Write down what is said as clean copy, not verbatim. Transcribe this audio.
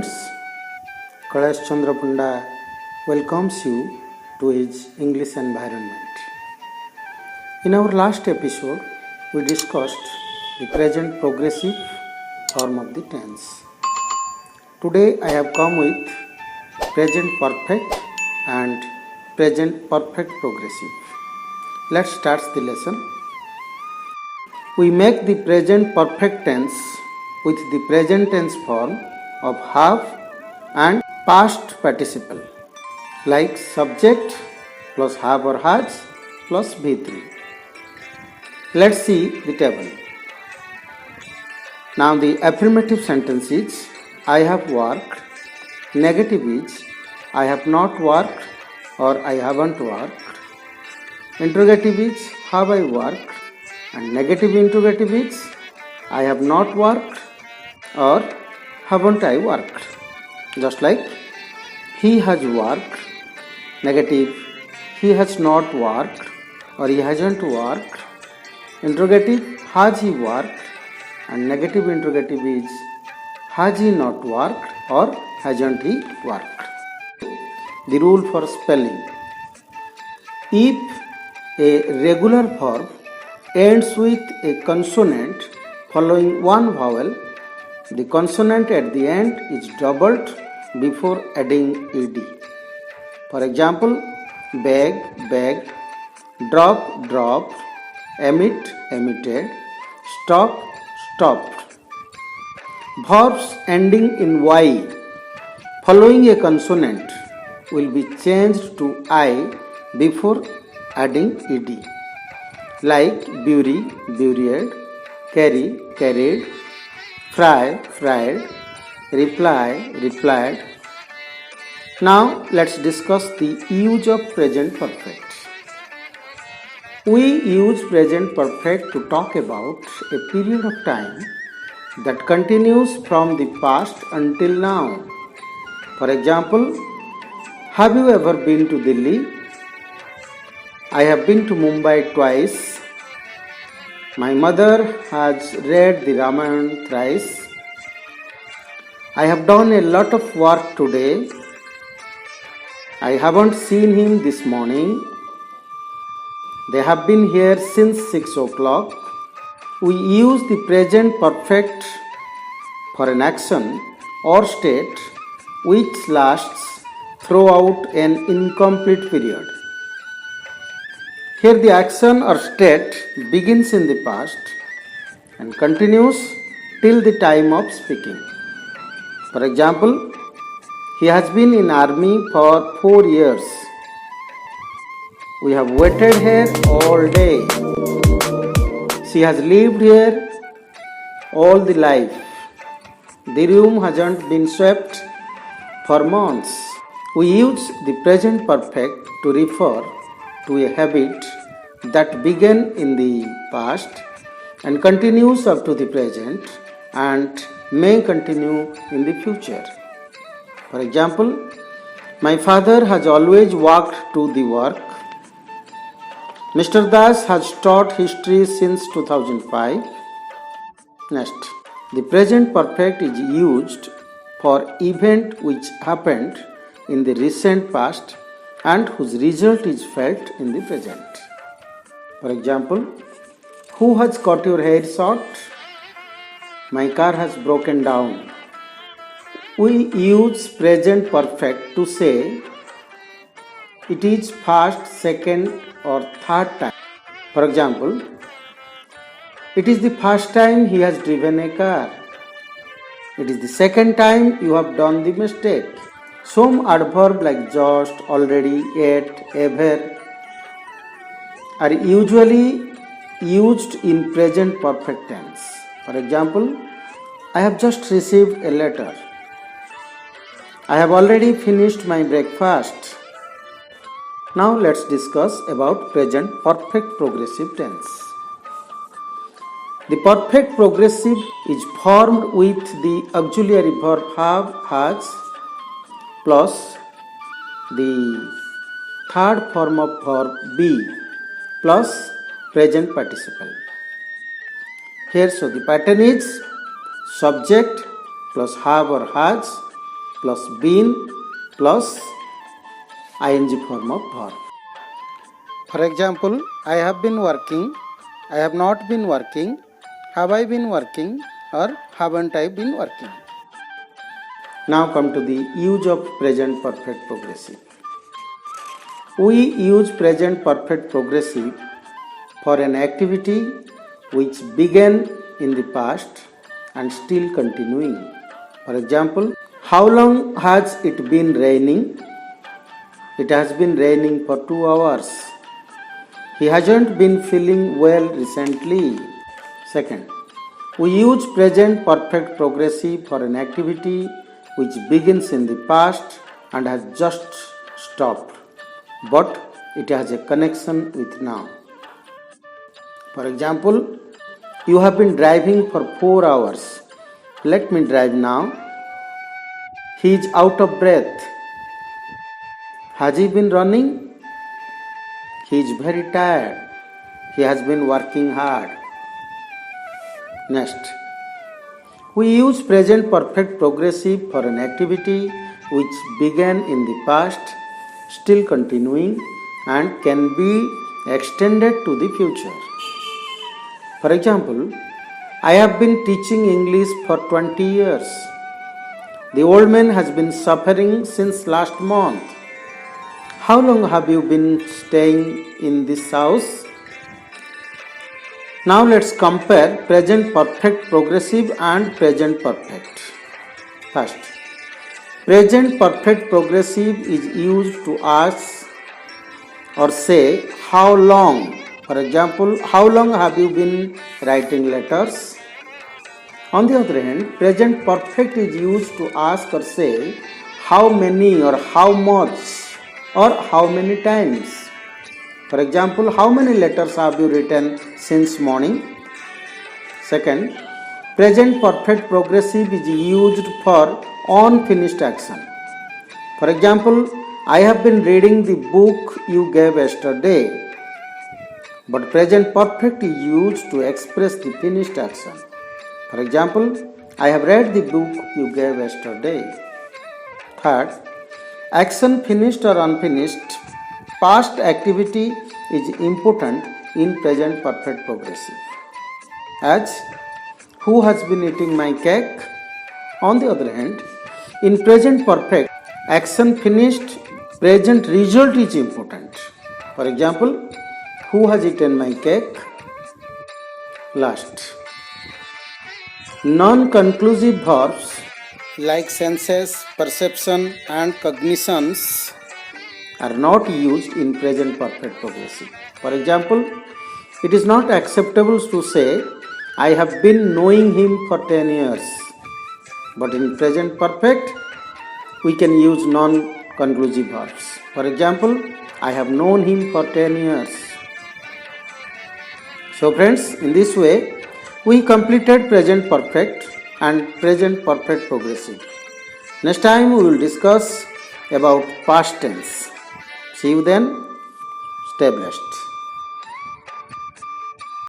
students, Kailash Chandra Panda welcomes you to his English environment. In our last episode, we discussed the present progressive form of the tense. Today I have come with present perfect and present perfect progressive. Let's start the lesson. We make the present perfect tense with the present tense form of have and past participle, like subject plus have or has plus V3. Let's see the table. Now the affirmative sentence is I have worked, negative is I have not worked or I haven't worked, interrogative is have I worked, and negative interrogative is I have not worked or haven't I worked. Just like he has worked, negative he has not worked or he hasn't worked, interrogative has he worked, and negative interrogative is has he not worked or hasn't he worked. The rule for spelling: if a regular verb ends with a consonant following one vowel, the consonant at the end is doubled before adding ed. For example, beg, begged, drop, dropped, emit, emitted, stop, stopped. Verbs ending in y following a consonant will be changed to I before adding ed, like bury, buried, carry, carried, fry, fried, reply, replied. Now let's discuss the use of present perfect. We use present perfect to talk about a period of time that continues from the past until now. For example, have you ever been to Delhi? I have been to Mumbai twice. My mother has read the Ramayana thrice. I have done a lot of work today. I haven't seen him this morning. They have been here since 6 o'clock. We use the present perfect for an action or state which lasts throughout an incomplete period. Here the action or state begins in the past and continues till the time of speaking. For example, he has been in army for 4 years. We have waited here all day. She has lived here all the life. The room hasn't been swept for months. We use the present perfect to refer to a habit that began in the past and continues up to the present and may continue in the future. For example, my father has always walked to the work. Mr. Das has taught history since 2005. Next, the present perfect is used for event which happened in the recent past and whose result is felt in the present. For example, who has cut your hair short? My car has broken down. We use present perfect to say it is first, second or third time. For example, it is the first time he has driven a car. It is the second time you have done the mistake. Some adverb like just, already, yet, ever are usually used in present perfect tense. For example, I have just received a letter. I have already finished my breakfast. Now let's discuss about present perfect progressive tense. The perfect progressive is formed with the auxiliary verb have, has plus the third form of verb be plus present participle. Here so the pattern is subject plus have or has plus been plus ing form of verb. For example, I have been working, I have not been working, have I been working, or haven't I been working. Now come to the use of present perfect progressive. We use present perfect progressive for an activity which began in the past and still continuing. For example, how long has it been raining? It has been raining for 2 hours. He hasn't been feeling well recently. Second, we use present perfect progressive for an activity which begins in the past and has just stopped, but it has a connection with now. For example, you have been driving for 4 hours. Let me drive now. He is out of breath. Has he been running? He is very tired. He has been working hard. Next, we use present perfect progressive for an activity which began in the past, still continuing, and can be extended to the future. For example, I have been teaching English for 20 years. The old man has been suffering since last month. How long have you been staying in this house? Now let's compare present perfect progressive and present perfect. First, present perfect progressive is used to ask or say how long. For example, how long have you been writing letters? On the other hand, present perfect is used to ask or say how many or how much or how many times. For example, how many letters have you written since morning? Second, present perfect progressive is used for unfinished action. For example, I have been reading the book you gave yesterday. But present perfect is used to express the finished action. For example, I have read the book you gave yesterday. Third, action finished or unfinished, past activity is important in present perfect progressive. As, who has been eating my cake? On the other hand, in present perfect, action finished, present result is important. For example, who has eaten my cake? Last, non-conclusive verbs like senses, perception and cognitions are not used in present perfect progressive. For example, it is not acceptable to say, I have been knowing him for 10 years. But in present perfect, we can use non-conclusive verbs. For example, I have known him for 10 years. So friends, in this way, we completed present perfect and present perfect progressive. Next time we will discuss about past tense. See you then. Stay blessed.